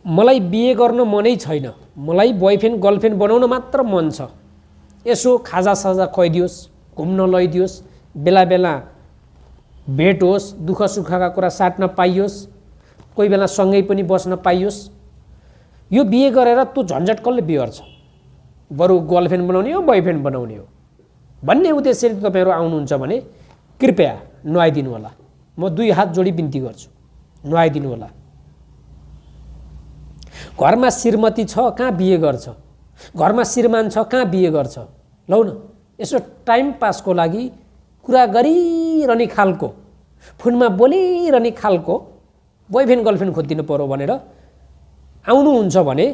मलाई बिहे गर्न मनै छैन, मलाई बोयफ्रेन्ड गर्लफ्रेन्ड बनाउन मात्र मन छ, यसो खाजा साजा खुवाइदियोस्, घुम्न लैदियोस्, बेला बेला भेट होस्, दुःख सुखका कुरा साट्न पाइयोस्, कोही बेला सँगै पनि बस्न पाइयोस्। यो बिहे गरेर त्यो झन्झट कसले बिहोर्छ? बरु गर्लफ्रेन्ड बनाउने हो बोयफ्रेन्ड बनाउने हो भन्ने उद्देश्यले तपाईँहरू आउनुहुन्छ भने कृपया नआइदिनु होला। म दुई हात जोडी बिन्ती गर्छु, नआइदिनु होला। घरमा श्रीमती छ कहाँ बिहे गर्छ, घरमा श्रीमान छ कहाँ बिहे गर्छ? लौ न, यसो टाइम पासको लागि कुरा गरिरहने खालको, फोनमा बोलिरहने खालको बोयफ्रेन्ड गर्लफ्रेन्ड खोजिदिनु पर्यो भनेर आउनुहुन्छ भने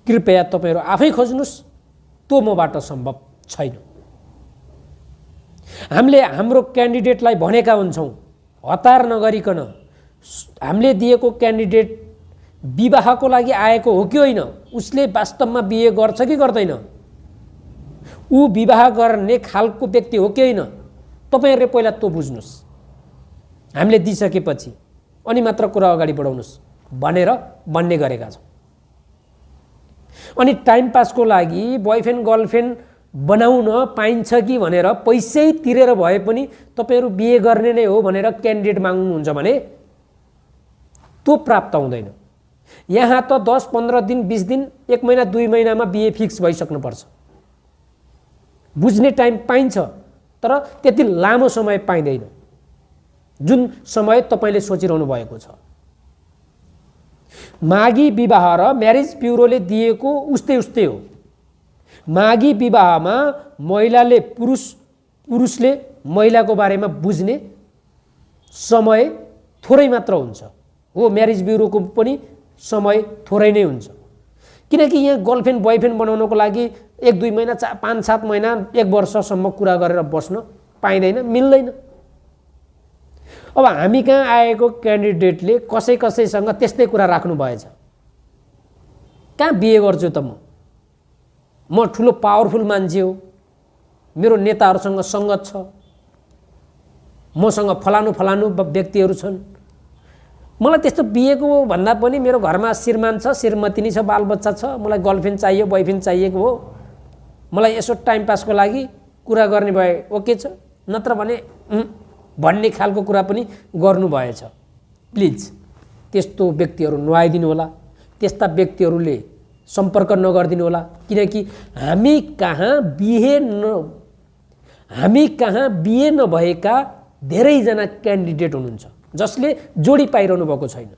कृपया तपाईँहरू आफै खोज्नुहोस्। त्यो मबाट सम्भव छैन। हामीले हाम्रो क्यान्डिडेटलाई भनेका हुन्छौँ, हतार नगरिकन हामीले दिएको क्यान्डिडेट विवाहको लागि आएको हो कि होइन, उसले वास्तवमा बिहे गर्छ कि गर्दैन, ऊ विवाह गर्ने खालको व्यक्ति हो कि होइन, तपाईँहरूले पहिला त्यो बुझ्नुहोस्। हामीले दिइसकेपछि अनि मात्र कुरा अगाडि बढाउनुहोस् भनेर भन्ने गरेका छौँ। अनि टाइम पासको लागि बोयफ्रेन्ड गर्लफ्रेन्ड बनाउन पाइन्छ कि भनेर पैसै तिरेर भए पनि तपाईँहरू बिहे गर्ने नै हो भनेर क्यान्डिडेट माग्नुहुन्छ भने त्यो प्राप्त हुँदैन। यहाँ त 10-15 दिन 20 दिन 1 महिना 2 महिनामा बिहे फिक्स भइसक्नुपर्छ। बुझ्ने टाइम पाइन्छ तर त्यति लामो समय पाइँदैन जुन समय तपाईँले सोचिरहनु भएको छ। मागी विवाह र म्यारेज ब्युरोले दिएको उस्तै उस्तै हो। मागी विवाहमा महिलाले पुरुषले महिलाको बारेमा बुझ्ने समय थोरै मात्र हुन्छ। हो, म्यारेज ब्युरोको पनि समय थोरै नै हुन्छ, किनकि यहाँ गर्लफ्रेन्ड बोयफ्रेन्ड बनाउनको लागि 1-2 महिना 5-7 महिना 1 वर्षसम्म कुरा गरेर बस्न पाइँदैन, मिल्दैन। अब हामी कहाँ आएको क्यान्डिडेटले कसैसँग त्यस्तै कुरा राख्नु भएछ। कहाँ बिहे गर्छु त म ठुलो पावरफुल मान्छे हो, मेरो नेताहरूसँग सङ्गत छ, मसँग फलानु व्यक्तिहरू छन्, मलाई त्यस्तो बिहेको भन्दा पनि मेरो घरमा श्रीमान छ, श्रीमती छ, बालबच्चा छ, मलाई गर्लफ्रेन्ड चाहियो बोयफ्रेन्ड चाहिएको हो, मलाई यसो टाइम पासको लागि कुरा गर्ने भए ओके छ, नत्र भने भन्ने खालको कुरा पनि गर्नु भएछ। प्लिज त्यस्तो व्यक्तिहरू नआइदिनु होला, त्यस्ता व्यक्तिहरूले सम्पर्क नगरिदिनु होला, किनकि हामी कहाँ बिहे नभएका धेरैजना क्यान्डिडेट हुनुहुन्छ जसले जोडी पाइरहनु भएको छैन।